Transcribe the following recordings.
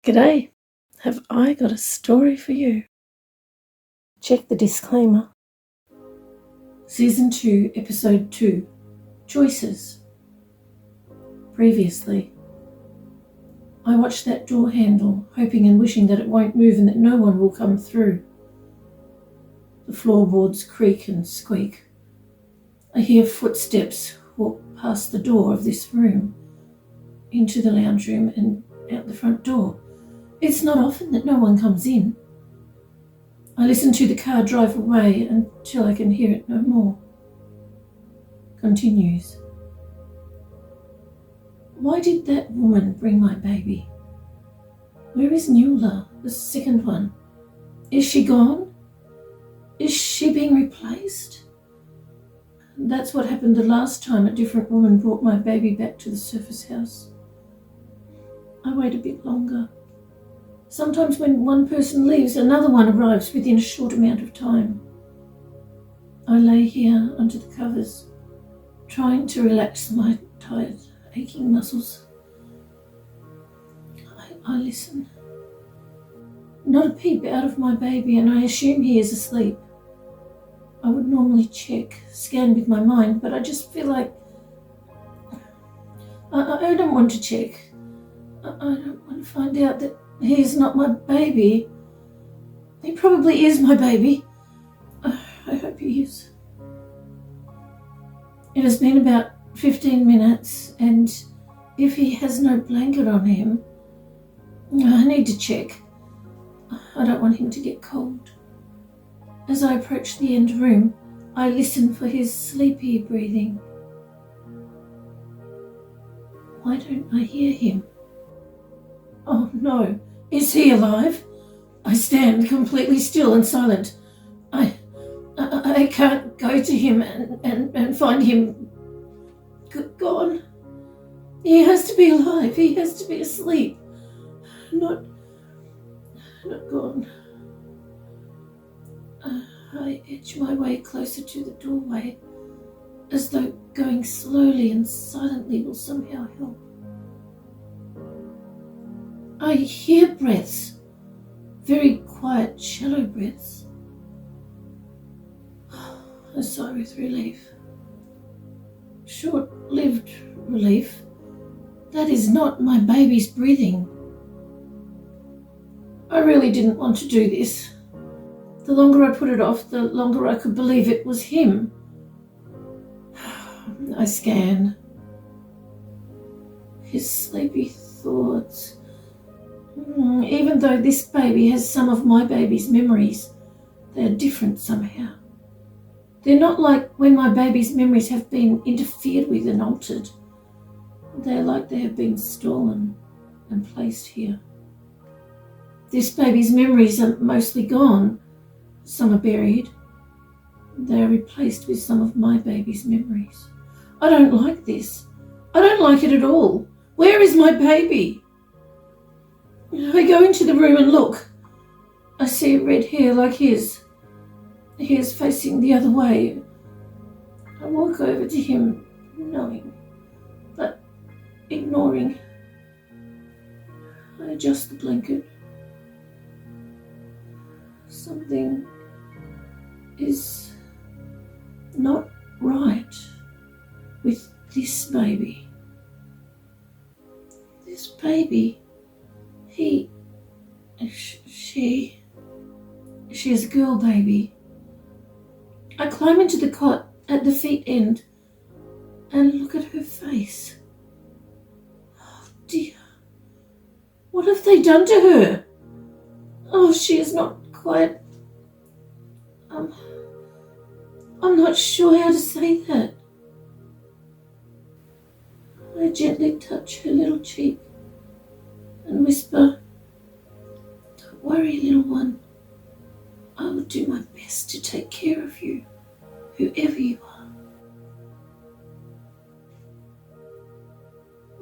G'day, have I got a story for you? Check the disclaimer. Season 2, Episode 2, Choices. Previously, I watched that door handle, hoping and wishing that it won't move and that no one will come through. The floorboards creak and squeak. I hear footsteps walk past the door of this room, into the lounge room and out the front door. It's not often that no one comes in. I listen to the car drive away until I can hear it no more. Continues. Why did that woman bring my baby? Where is Nuala, the second one? Is she gone? Is she being replaced? That's what happened the last time a different woman brought my baby back to the surface house. I wait a bit longer. Sometimes when one person leaves, another one arrives within a short amount of time. I lay here under the covers, trying to relax my tired, aching muscles. I listen. Not a peep out of my baby, and I assume he is asleep. I would normally check, scan with my mind, but I just feel like I don't want to check. I don't want to find out that he is not my baby. He probably is my baby. I hope he is. It has been about 15 minutes, and if he has no blanket on him, I need to check. I don't want him to get cold. As I approach the end room, I listen for his sleepy breathing. Why don't I hear him? Oh no, is he alive? I stand completely still and silent. I can't go to him and find him gone. He has to be alive. He has to be asleep. Not gone. I edge my way closer to the doorway, as though going slowly and silently will somehow help. I hear breaths, very quiet, shallow breaths. A sigh with relief. Short-lived relief. That is not my baby's breathing. I really didn't want to do this. The longer I put it off, the longer I could believe it was him. I scan. His sleepy thoughts. Even though this baby has some of my baby's memories, they are different somehow. They're not like when my baby's memories have been interfered with and altered. They're like they have been stolen and placed here. This baby's memories are mostly gone. Some are buried. They are replaced with some of my baby's memories. I don't like this. I don't like it at all. Where is my baby? I go into the room and look. I see red hair like his. He is facing the other way. I walk over to him, knowing, but ignoring. I adjust the blanket. Something is not right with this baby. This baby, she is a girl baby. I climb into the cot at the feet end and look at her face. Oh dear, what have they done to her? Oh, she is not quite... I'm not sure how to say that. I gently touch her little cheek and whisper, "Don't worry, little one. I will do my best to take care of you, whoever you are."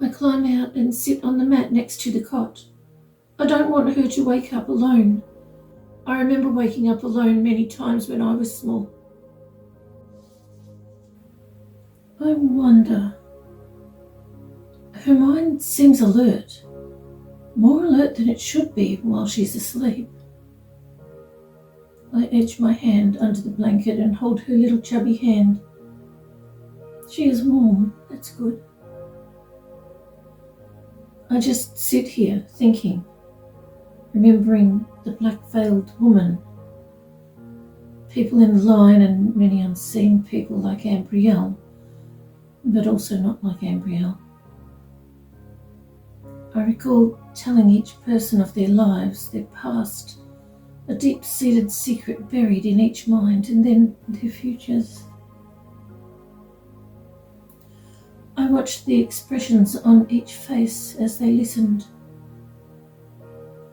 I climb out and sit on the mat next to the cot. I don't want her to wake up alone. I remember waking up alone many times when I was small. I wonder. Her mind seems alert. more alert than it should be while she's asleep. I edge my hand under the blanket and hold her little chubby hand. She is warm, that's good. I just sit here thinking, remembering the black-veiled woman, people in the line and many unseen people like Ambrielle, but also not like Ambrielle. I recall telling each person of their lives, their past, a deep-seated secret buried in each mind, and then their futures. I watched the expressions on each face as they listened.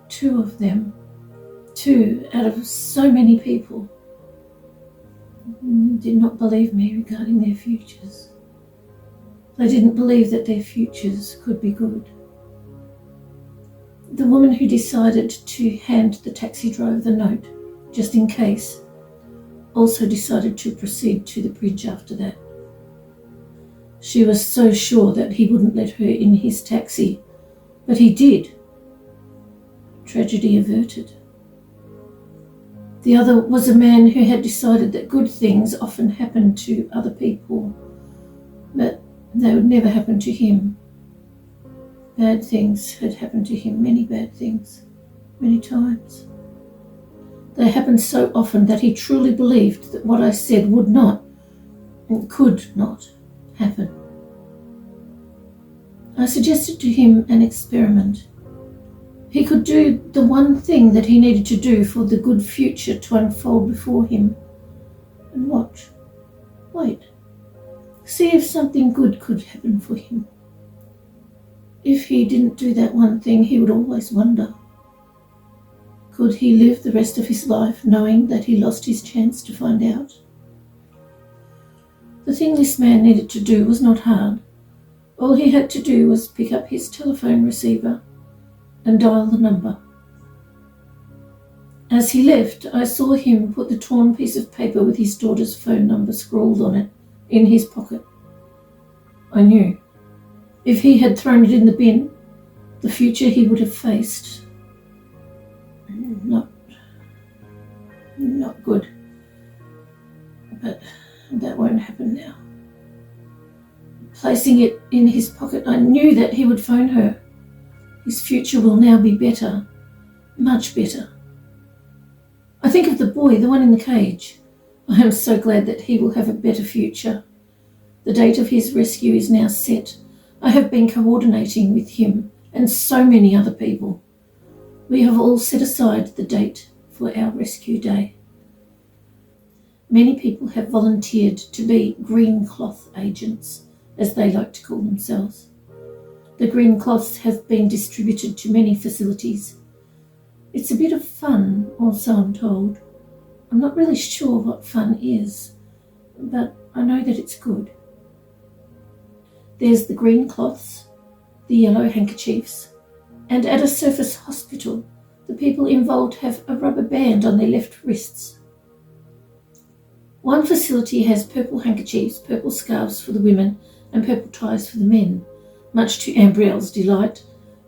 2 of them, 2 out of so many people, did not believe me regarding their futures. They didn't believe that their futures could be good. The woman who decided to hand the taxi driver the note, just in case, also decided to proceed to the bridge after that. She was so sure that he wouldn't let her in his taxi, but he did. Tragedy averted. The other was a man who had decided that good things often happen to other people, but they would never happen to him. Bad things had happened to him, many bad things, many times. They happened so often that he truly believed that what I said would not and could not happen. I suggested to him an experiment. He could do the one thing that he needed to do for the good future to unfold before him, and watch. Wait. See if something good could happen for him. If he didn't do that one thing, he would always wonder. Could he live the rest of his life knowing that he lost his chance to find out? The thing this man needed to do was not hard. All he had to do was pick up his telephone receiver and dial the number. As he left, I saw him put the torn piece of paper with his daughter's phone number scrawled on it in his pocket. I knew. If he had thrown it in the bin, the future he would have faced. Not good. But that won't happen now. Placing it in his pocket, I knew that he would phone her. His future will now be better, much better. I think of the boy, the one in the cage. I am so glad that he will have a better future. The date of his rescue is now set. I have been coordinating with him and so many other people. We have all set aside the date for our rescue day. Many people have volunteered to be green cloth agents, as they like to call themselves. The green cloths have been distributed to many facilities. It's a bit of fun, or so I'm told. I'm not really sure what fun is, but I know that it's good. There's the green cloths, the yellow handkerchiefs, and at a surface hospital, the people involved have a rubber band on their left wrists. One facility has purple handkerchiefs, purple scarves for the women, and purple ties for the men. Much to Ambrielle's delight,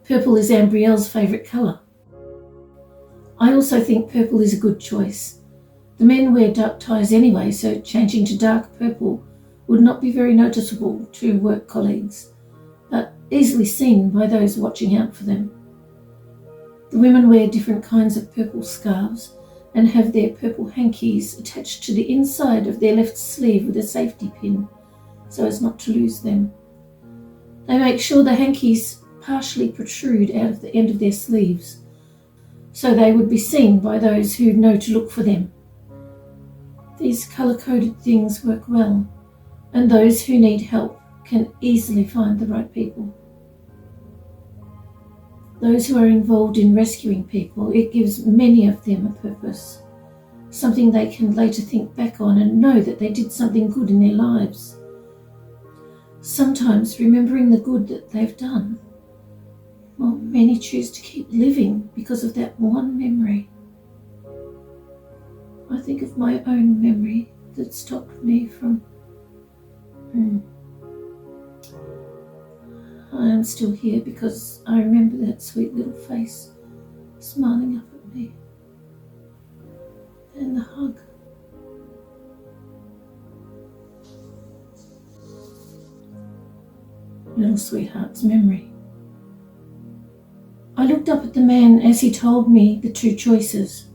purple is Ambrielle's favourite colour. I also think purple is a good choice. The men wear dark ties anyway, so changing to dark purple would not be very noticeable to work colleagues, but easily seen by those watching out for them. The women wear different kinds of purple scarves and have their purple hankies attached to the inside of their left sleeve with a safety pin, so as not to lose them. They make sure the hankies partially protrude out of the end of their sleeves, so they would be seen by those who know to look for them. These colour-coded things work well, and those who need help can easily find the right people. Those who are involved in rescuing people, it gives many of them a purpose, something they can later think back on and know that they did something good in their lives. Sometimes remembering the good that they've done. Well, many choose to keep living because of that one memory. I think of my own memory that stopped me from I am still here because I remember that sweet little face smiling up at me. And the hug. Little sweetheart's memory. I looked up at the man as he told me the two choices.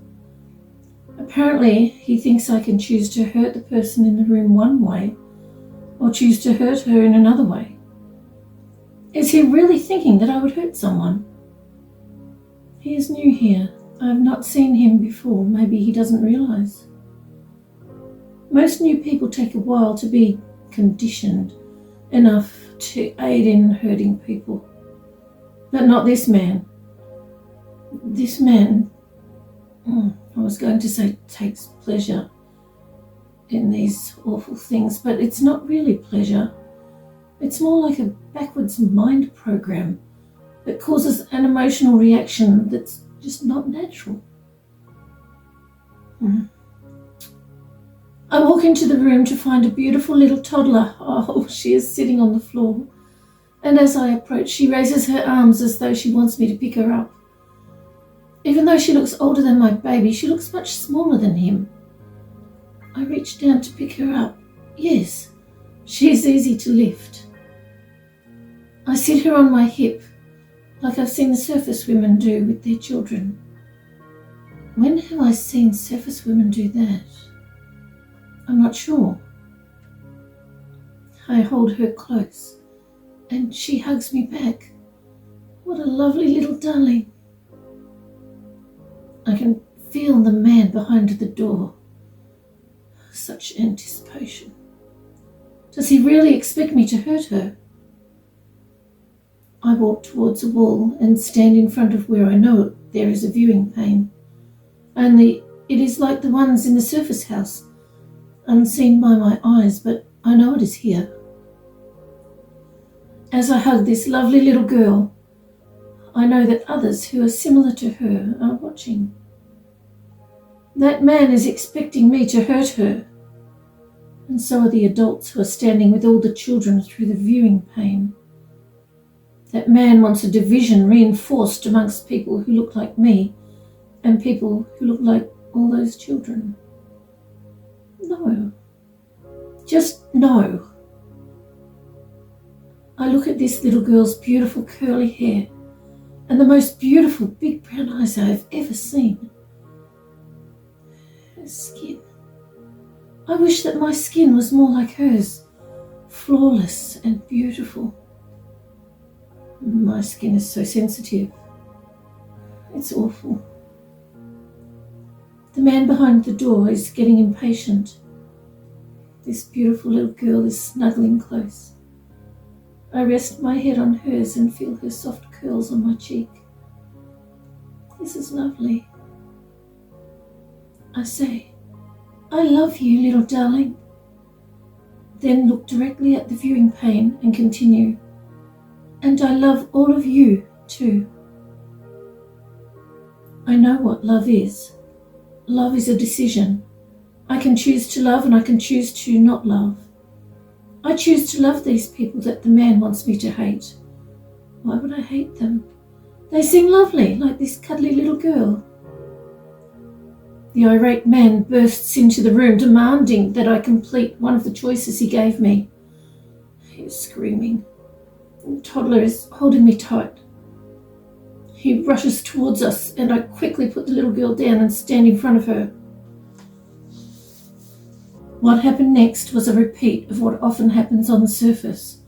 Apparently, he thinks I can choose to hurt the person in the room one way or choose to hurt her in another way. Is he really thinking that I would hurt someone? He is new here. I have not seen him before. Maybe he doesn't realise. Most new people take a while to be conditioned enough to aid in hurting people. But not this man. This man, I was going to say takes pleasure in these awful things, but it's not really pleasure. It's more like a backwards mind program that causes an emotional reaction that's just not natural. I walk into the room to find a beautiful little toddler. Oh, she is sitting on the floor. And as I approach, she raises her arms as though she wants me to pick her up. Even though she looks older than my baby, she looks much smaller than him. I reach down to pick her up. Yes, she is easy to lift. I sit her on my hip, like I've seen the surface women do with their children. When have I seen surface women do that? I'm not sure. I hold her close, and she hugs me back. What a lovely little darling. I can feel the man behind the door. Such anticipation. Does he really expect me to hurt her? I walk towards a wall and stand in front of where I know there is a viewing pane. Only it is like the ones in the surface house, unseen by my eyes, but I know it is here. As I hug this lovely little girl, I know that others who are similar to her are watching. That man is expecting me to hurt her, and so are the adults who are standing with all the children through the viewing pane. That man wants a division reinforced amongst people who look like me and people who look like all those children. No. Just no. I look at this little girl's beautiful curly hair and the most beautiful big brown eyes I have ever seen. Her skin. I wish that my skin was more like hers, flawless and beautiful. My skin is so sensitive. It's awful. The man behind the door is getting impatient. This beautiful little girl is snuggling close. I rest my head on hers and feel her soft curls on my cheek. This is lovely. I say, I love you, little darling. Then look directly at the viewing pane and continue. And I love all of you too. I know what love is. Love is a decision. I can choose to love and I can choose to not love. I choose to love these people that the man wants me to hate. Why would I hate them? They seem lovely, like this cuddly little girl. The irate man bursts into the room, demanding that I complete one of the choices he gave me. He is screaming. The toddler is holding me tight. He rushes towards us, and I quickly put the little girl down and stand in front of her. What happened next was a repeat of what often happens on the surface.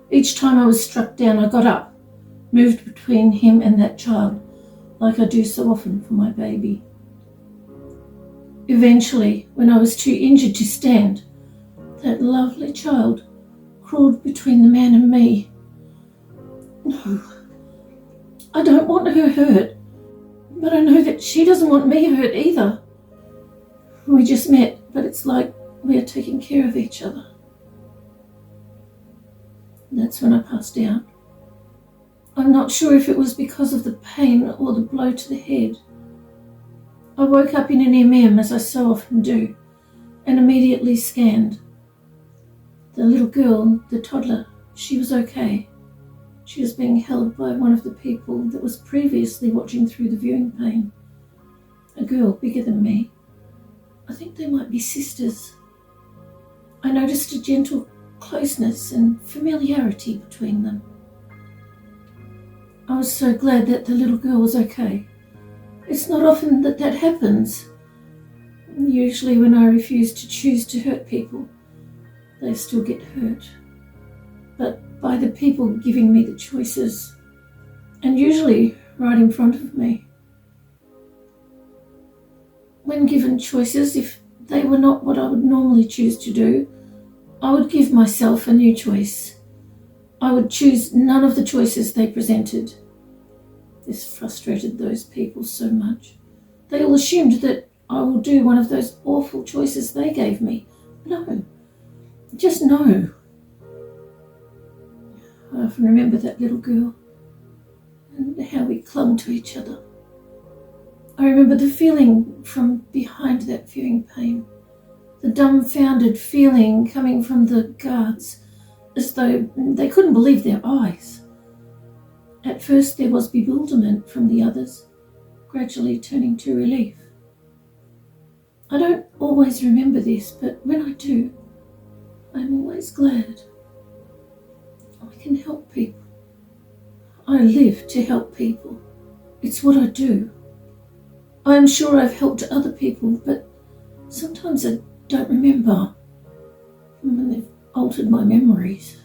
Each time I was struck down, I got up, moved between him and that child, like I do so often for my baby. Eventually, when I was too injured to stand, that lovely child crawled between the man and me. No, I don't want her hurt, but I know that she doesn't want me hurt either. We just met, but it's like we are taking care of each other. That's when I passed out. I'm not sure if it was because of the pain or the blow to the head. I woke up in an MM, as I so often do, and immediately scanned. The little girl, the toddler, she was okay. She was being held by one of the people that was previously watching through the viewing pane. A girl bigger than me. I think they might be sisters. I noticed a gentle closeness and familiarity between them. I was so glad that the little girl was okay. It's not often that happens. Usually when I refuse to choose to hurt people, they still get hurt. But by the people giving me the choices, and usually right in front of me. When given choices, if they were not what I would normally choose to do, I would give myself a new choice. I would choose none of the choices they presented. This frustrated those people so much. They all assumed that I will do one of those awful choices they gave me. No. Just no. I often remember that little girl and how we clung to each other. I remember the feeling from behind that viewing pane, the dumbfounded feeling coming from the guards, as though they couldn't believe their eyes. At first there was bewilderment from the others, gradually turning to relief. I don't always remember this, but when I do, I'm always glad. I can help people. I live to help people. It's what I do. I am sure I've helped other people, but sometimes I don't remember when they've altered my memories.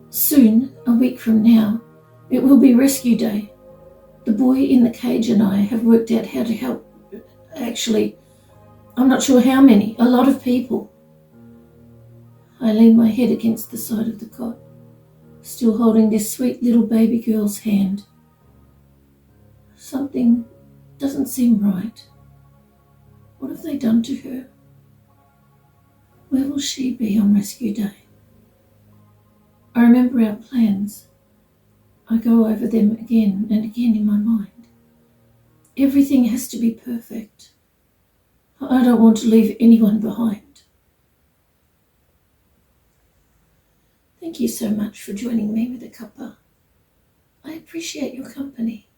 Soon, a week from now, it will be rescue day. The boy in the cage and I have worked out how to help. Actually, I'm not sure how many, a lot of people. I lean my head against the side of the cot, still holding this sweet little baby girl's hand. Something doesn't seem right. What have they done to her? Where will she be on rescue day? I remember our plans. I go over them again and again in my mind. Everything has to be perfect. I don't want to leave anyone behind. Thank you so much for joining me with a cuppa. I appreciate your company.